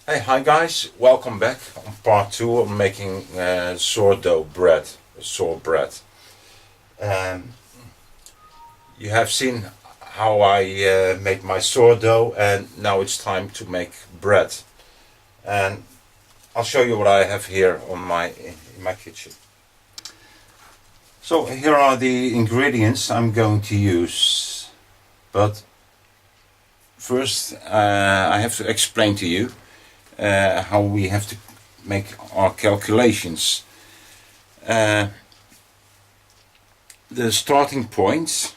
Hey, hi guys, welcome back on part 2 of making sourdough bread, sour bread. Um, you have seen how I made my sourdough, and now it's time to make bread. And I'll show you what I have here on in my kitchen. So here are the ingredients I'm going to use, but first I have to explain to you how we have to make our calculations. The starting point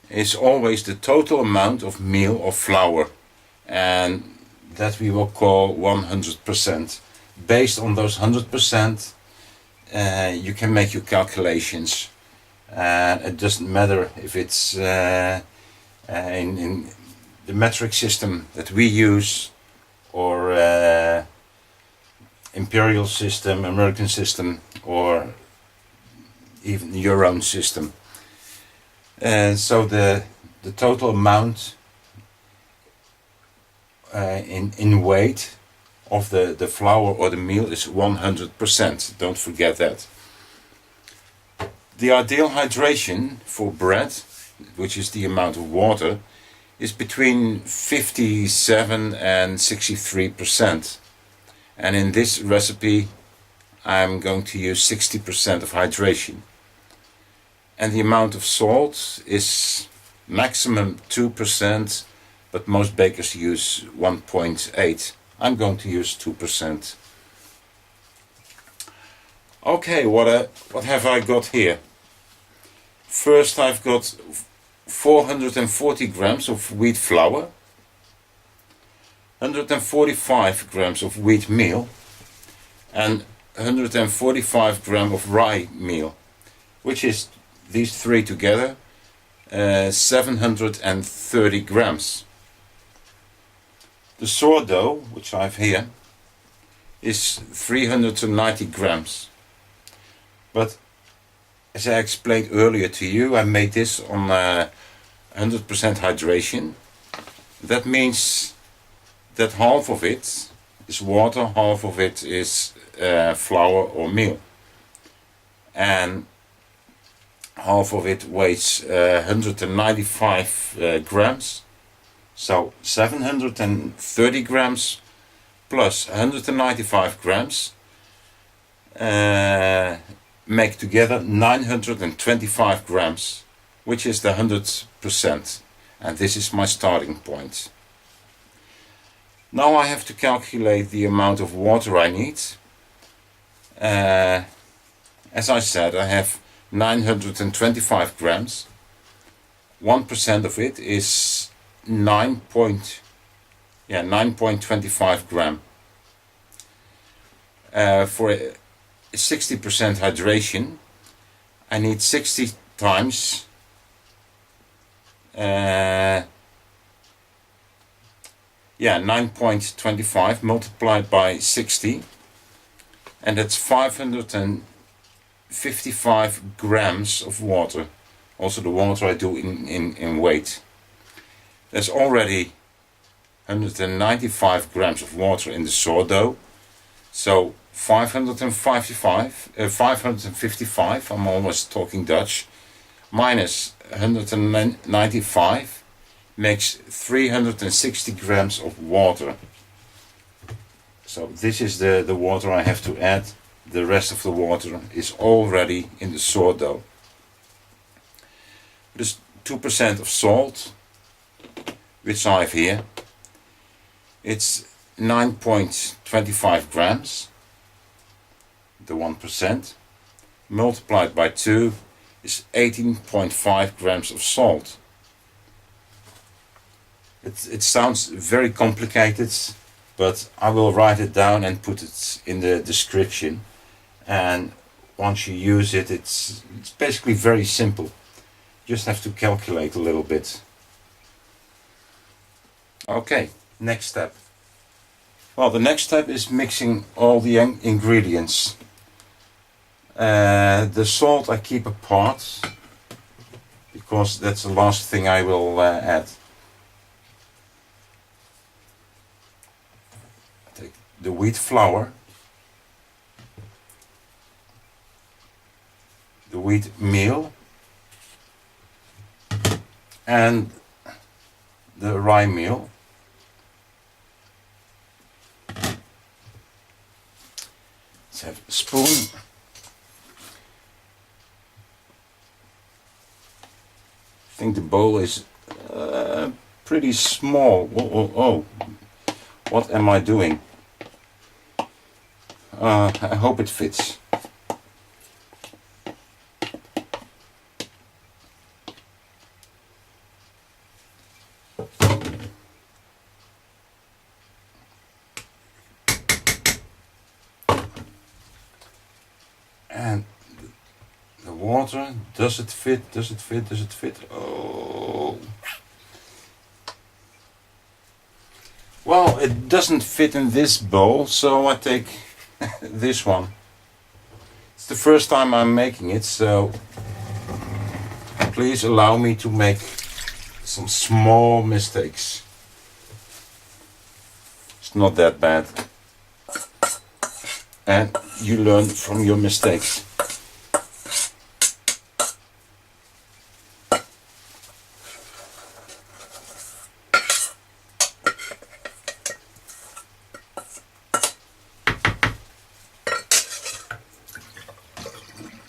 is always the total amount of meal or flour, and that we will call 100%. Based on those 100%, you can make your calculations. It doesn't matter if it's in the metric system that we use, or imperial system, American system, or even your own system. So the total amount in weight of the flour or the meal is 100%. Don't forget that. The ideal hydration for bread, which is the amount of water, is between 57 and 63%. And in this recipe I'm going to use 60% of hydration. And the amount of salt is maximum 2%, but most bakers use 1.8. I'm going to use 2%. Okay, what have I got here? First, I've got 440 grams of wheat flour, 145 grams of wheat meal, and 145 grams of rye meal, which is these three together 730 grams. The sourdough, which I have here, is 390 grams. But as I explained earlier to you, I made this on 100% hydration. That means that half of it is water, half of it is flour or meal, and half of it weighs 195 grams. So 730 grams plus 195 grams make together 925 grams, which is the 100%, and this is my starting point. Now I have to calculate the amount of water I need. As I said, I have 925 grams. 1% of it is 9.25 gram. For 60% hydration, I need 60 times 9.25 multiplied by 60, and that's 555 grams of water. Also the water I do in weight. There's already 195 grams of water in the sourdough, so 555, I'm almost talking Dutch, minus 195 makes 360 grams of water. So this is the water I have to add. The rest of the water is already in the sourdough. There's 2% of salt, which I have here. It's 9.25 grams. The 1% multiplied by 2 is 18.5 grams of salt. It sounds very complicated, but I will write it down and put it in the description, and once you use it, it's basically very simple. You just have to calculate a little bit. Okay, next step. Well, the next step is mixing all the ingredients. The salt I keep apart because that's the last thing I will add. wheat flour, the wheat meal, and the rye meal. Let's have a spoon. I think the bowl is pretty small. Oh, what am I doing? I hope it fits. And the water, does it fit? Does it fit? Does it fit? Oh. Well, it doesn't fit in this bowl, so I take this one. It's the first time I'm making it, so please allow me to make some small mistakes. It's not that bad. And you learn from your mistakes.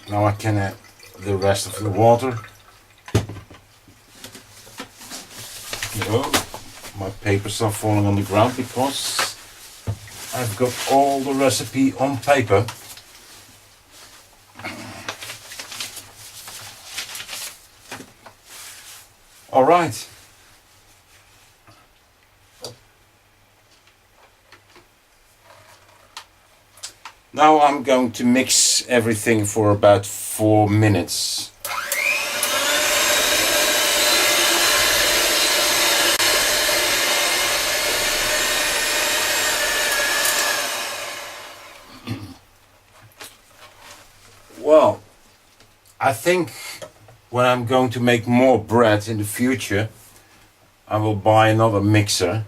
Now I can add the rest of the water. Oh, my papers are falling on the ground because I've got all the recipe on paper. All right. Now I'm going to mix everything for about 4 minutes. Well, I think when I'm going to make more bread in the future, I will buy another mixer,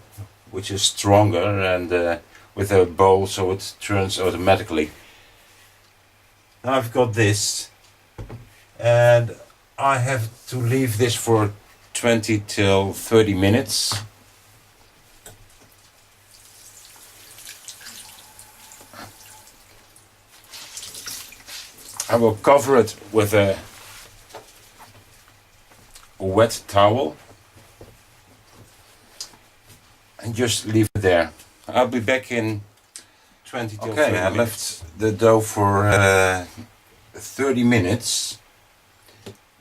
which is stronger and with a bowl so it turns automatically. Now I've got this, and I have to leave this for 20 till 30 minutes. I will cover it with a wet towel and just leave it there. I'll be back in 20 till 30 minutes. I left the dough for 30 minutes,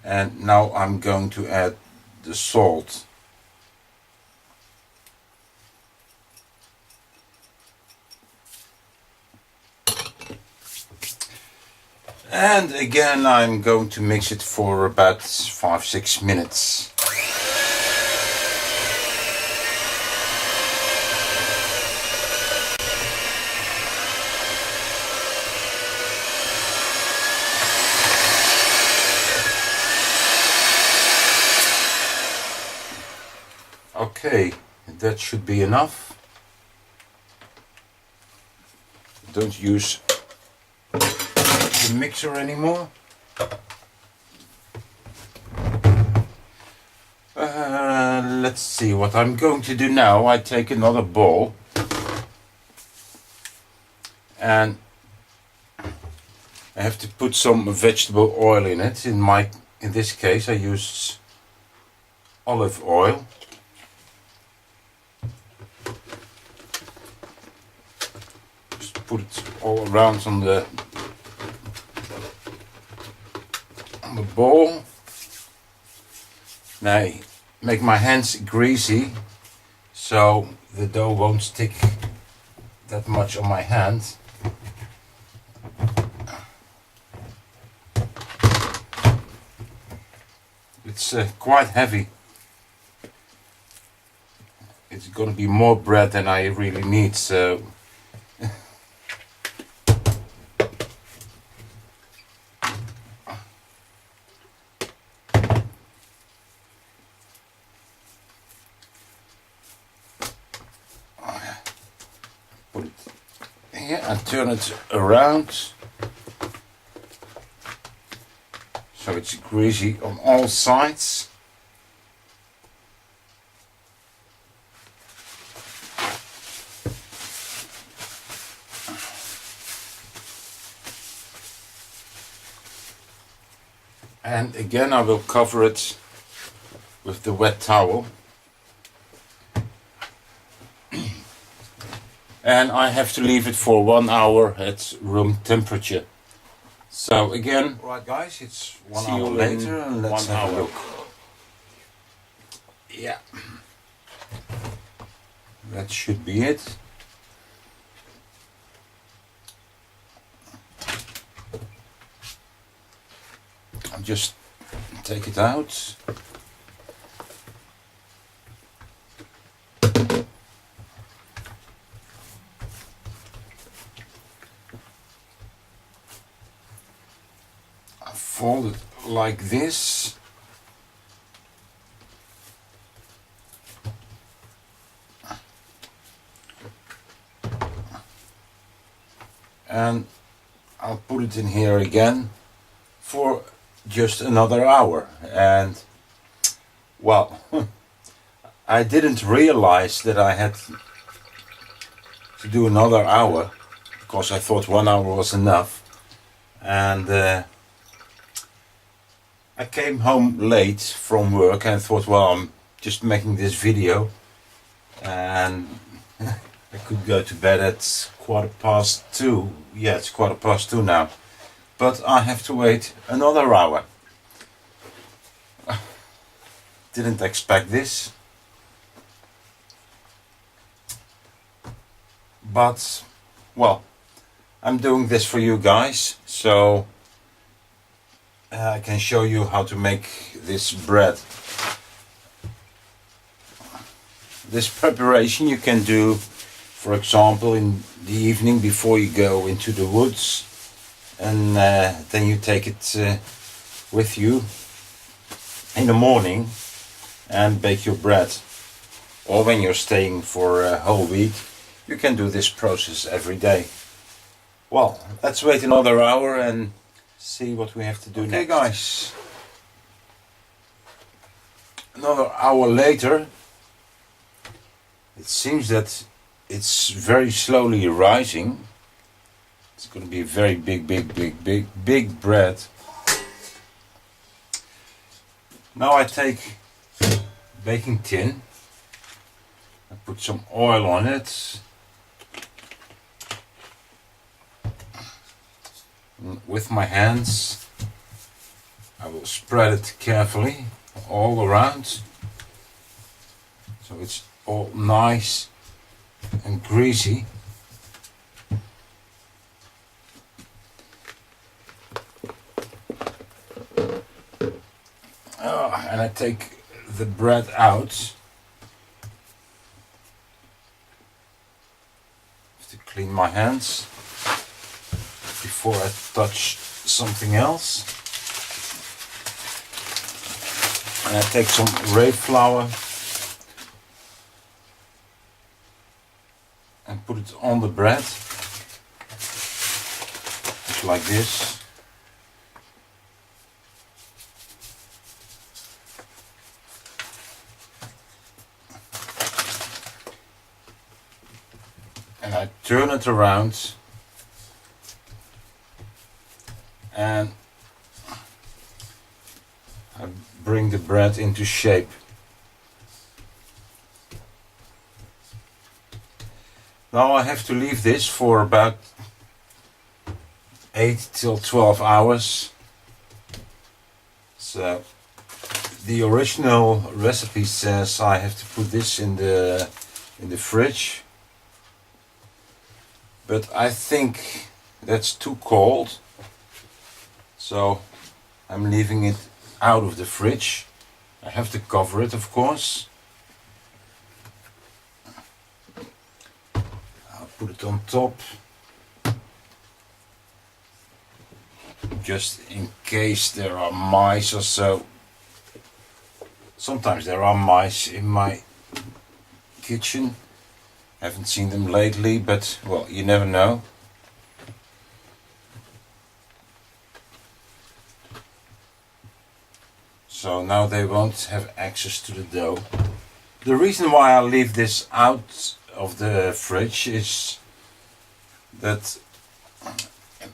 and now I'm going to add the salt. And again I'm going to mix it for about 5-6 minutes. Okay, that should be enough. Don't use the mixer anymore. Let's see what I'm going to do now. I take another bowl and I have to put some vegetable oil in it. In this case I used olive oil. Just put it all around on the bowl. Now make my hands greasy so the dough won't stick that much on my hand. It's quite heavy. It's gonna be more bread than I really need, so put it here and turn it around so it's greasy on all sides. And again I will cover it with the wet towel. And I have to leave it for 1 hour at room temperature. So again, right guys, it's 1 hour later and let's have a look. Yeah, that should be it. I'll just take it out. I fold it like this. And I'll put it in here again for just another hour. And well, I didn't realize that I had to do another hour because I thought 1 hour was enough. And I came home late from work and thought, well, I'm just making this video and I could go to bed at 2:15. Yeah, it's 2:15 now. But I have to wait another hour. Didn't expect this. But, well, I'm doing this for you guys, so I can show you how to make this bread. This preparation you can do, for example, in the evening before you go into the woods, and then you take it with you in the morning and bake your bread. Or when you're staying for a whole week, you can do this process every day. Well, let's wait another hour and see what we have to do next. Okay guys, another hour later, it seems that it's very slowly rising. It's going to be very big bread. Now I take baking tin, I put some oil on it, and with my hands I will spread it carefully all around so it's all nice and greasy. And I take the bread out. Have to clean my hands before I touch something else. And I take some rye flour and put it on the bread, just like this. And I turn it around and I bring the bread into shape. Now I have to leave this for about 8 till 12 hours. So the original recipe says I have to put this in the fridge. But I think that's too cold, so I'm leaving it out of the fridge. I have to cover it, of course. I'll put it on top, just in case there are mice or so. Sometimes there are mice in my kitchen. Haven't seen them lately, but well, you never know. now they won't have access to the dough. The reason why I leave this out of the fridge is that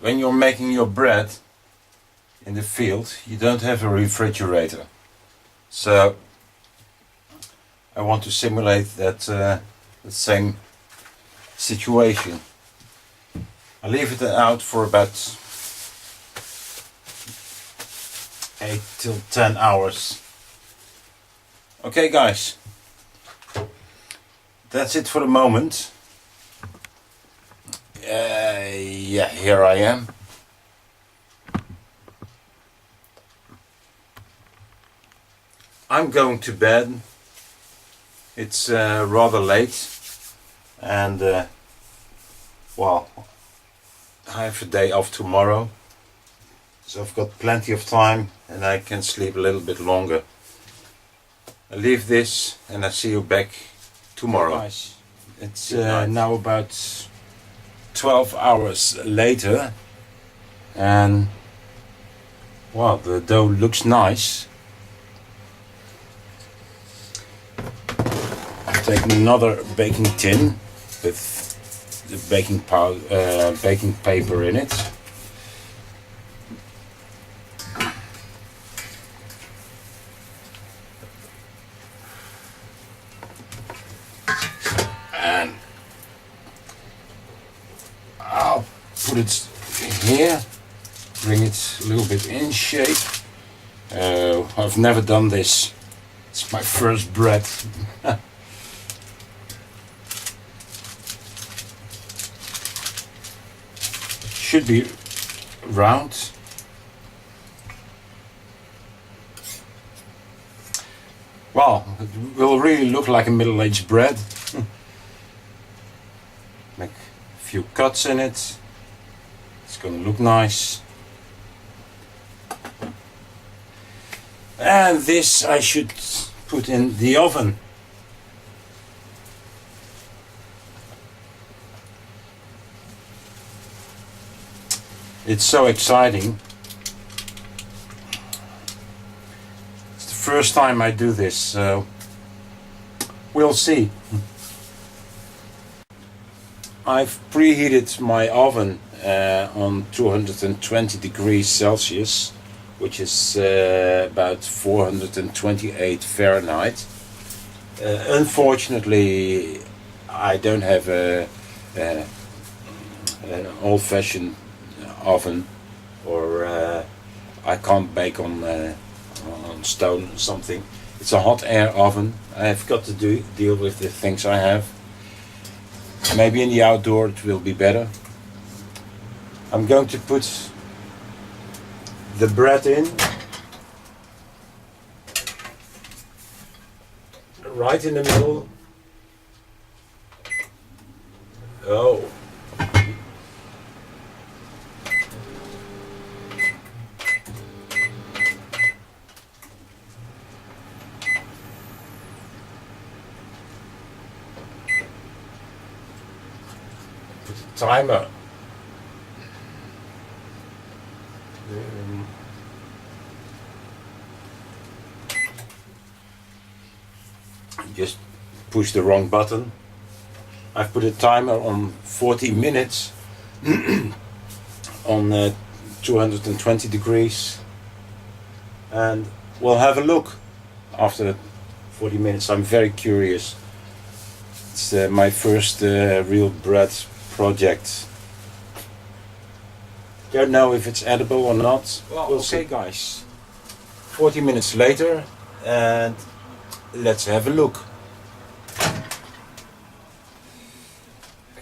when you're making your bread in the field, you don't have a refrigerator. So I want to simulate that the same situation. I leave it out for about 8 till 10 hours. Okay guys, that's it for the moment. Yeah, here I am. I'm going to bed. It's rather late, and well, I have a day off tomorrow, so I've got plenty of time and I can sleep a little bit longer. I leave this and I see you back tomorrow. Nice. It's now about 12 hours later, and well, the dough looks nice. I've taken another baking tin with the baking paper in it. And I'll put it here, bring it a little bit in shape. I've never done this. It's my first bread. Should be round. Well, it will really look like a middle-aged bread. Make a few cuts in it. It's going to look nice. And this I should put in the oven. It's so exciting. It's the first time I do this, so we'll see. I've preheated my oven on 220 degrees Celsius, which is about 428 Fahrenheit. Unfortunately, I don't have an old-fashioned oven, or I can't bake on stone or something. It's a hot air oven. I've got to deal with the things I have. Maybe in the outdoor it will be better. I'm going to put the bread in right in the middle. Oh. Put a timer. Just push the wrong button. I've put a timer on 40 minutes on 220 degrees, and we'll have a look after 40 minutes. I'm very curious. It's my first real bread project. Don't know if it's edible or not. Well, we'll see, guys. 40 minutes later, and let's have a look. I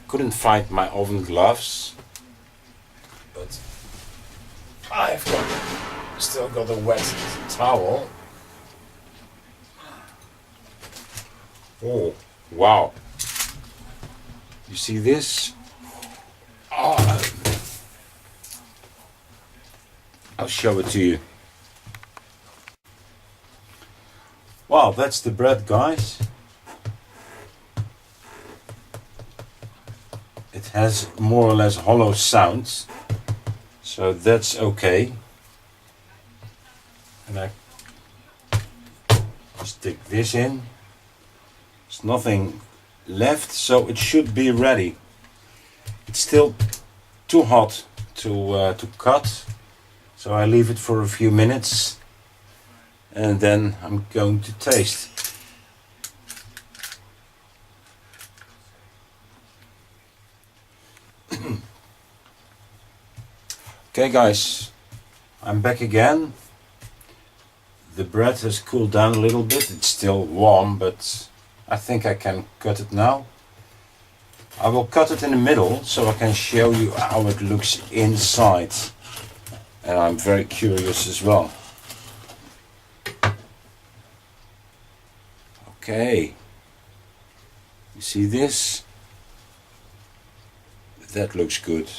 couldn't find my oven gloves, but I've still got a wet towel. Oh, wow. You see this? Oh, I'll show it to you. Wow, that's the bread, guys. It has more or less hollow sounds, so that's okay. And I stick this in. There's nothing left, so it should be ready. It's still too hot to cut, so I leave it for a few minutes and then I'm going to taste. Okay guys, I'm back again. The bread has cooled down a little bit. It's still warm, but I think I can cut it now. I will cut it in the middle so I can show you how it looks inside. And I'm very curious as well. Okay. You see this? That looks good.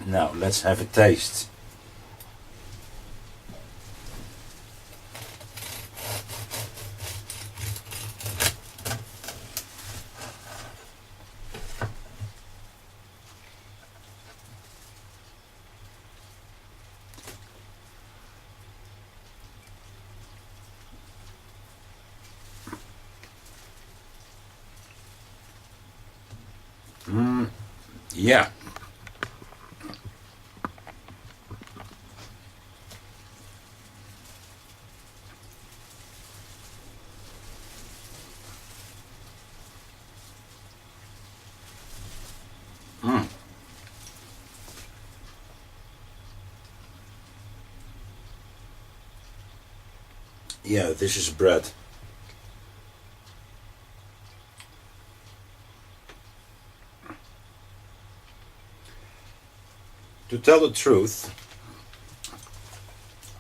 Now let's have a taste. Yeah. Yeah, this is bread. To tell the truth,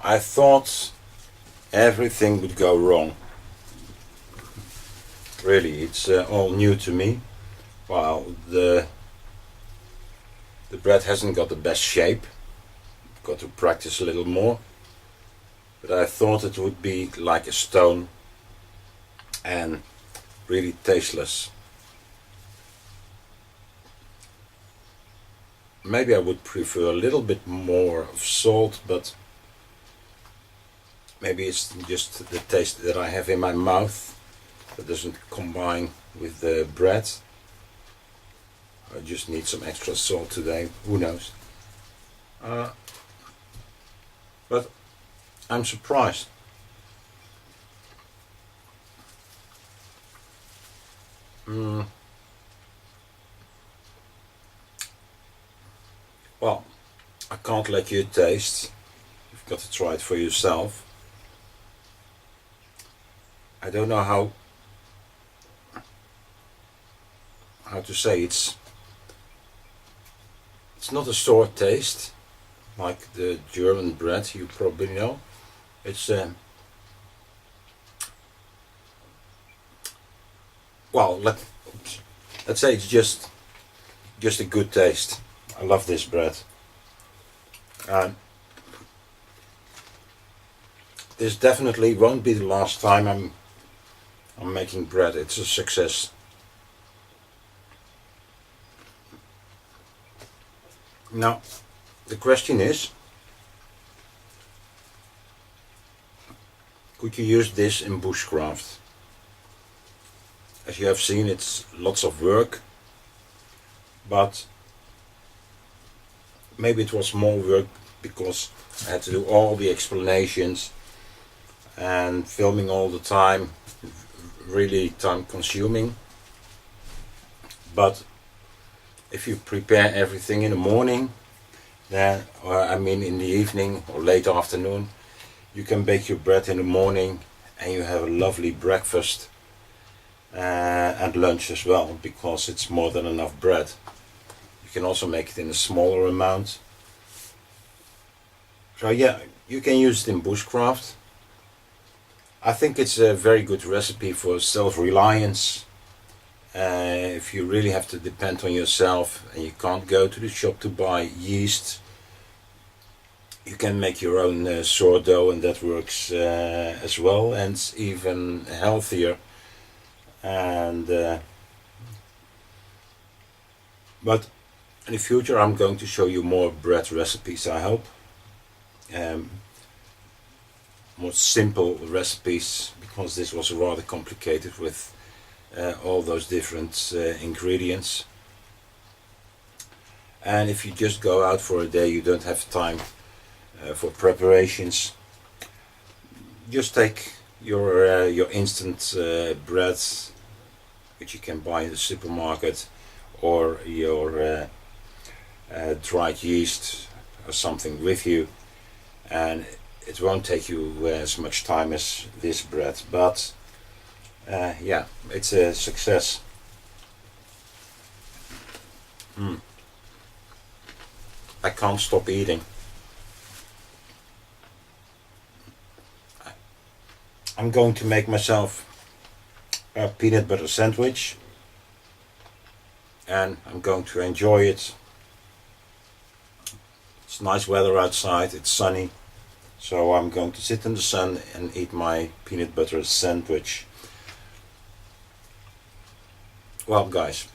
I thought everything would go wrong. Really, it's all new to me. Well, the bread hasn't got the best shape. I've got to practice a little more. But I thought it would be like a stone and really tasteless. Maybe I would prefer a little bit more of salt, but maybe it's just the taste that I have in my mouth that doesn't combine with the bread. I just need some extra salt today, who knows. But I'm surprised. Well, I can't let you taste. You've got to try it for yourself. I don't know how to say it's not a sour taste like the German bread you probably know. It's well, let's say it's just a good taste. I love this bread. This definitely won't be the last time I'm making bread. It's a success. Now, the question is, could you use this in bushcraft? As you have seen, it's lots of work, but maybe it was more work because I had to do all the explanations and filming all the time, really time consuming. But if you prepare everything in the morning, then, or I mean in the evening or late afternoon, you can bake your bread in the morning and you have a lovely breakfast and lunch as well, because it's more than enough bread. You can also make it in a smaller amount. So yeah, you can use it in bushcraft. I think it's a very good recipe for self-reliance. If you really have to depend on yourself and you can't go to the shop to buy yeast, you can make your own sourdough, and that works as well, and it's even healthier. And but in the future I'm going to show you more bread recipes, I hope. more simple recipes, because this was rather complicated with all those different ingredients. And if you just go out for a day, you don't have time for preparations, just take your instant bread, which you can buy in the supermarket, or your dried yeast or something with you, and it won't take you as much time as this bread, but yeah, it's a success. I can't stop eating. I'm going to make myself a peanut butter sandwich, and I'm going to enjoy it. It's nice weather outside, it's sunny, so I'm going to sit in the sun and eat my peanut butter sandwich. Well guys,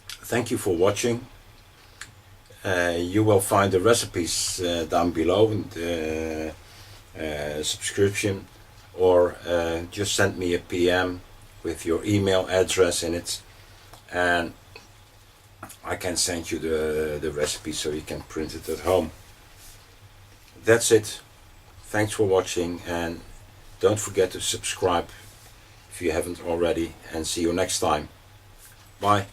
thank you for watching. You will find the recipes down below in the subscription, or just send me a PM with your email address in it, and I can send you the recipe so you can print it at home. That's it. Thanks for watching, and don't forget to subscribe if you haven't already, and see you next time. Bye.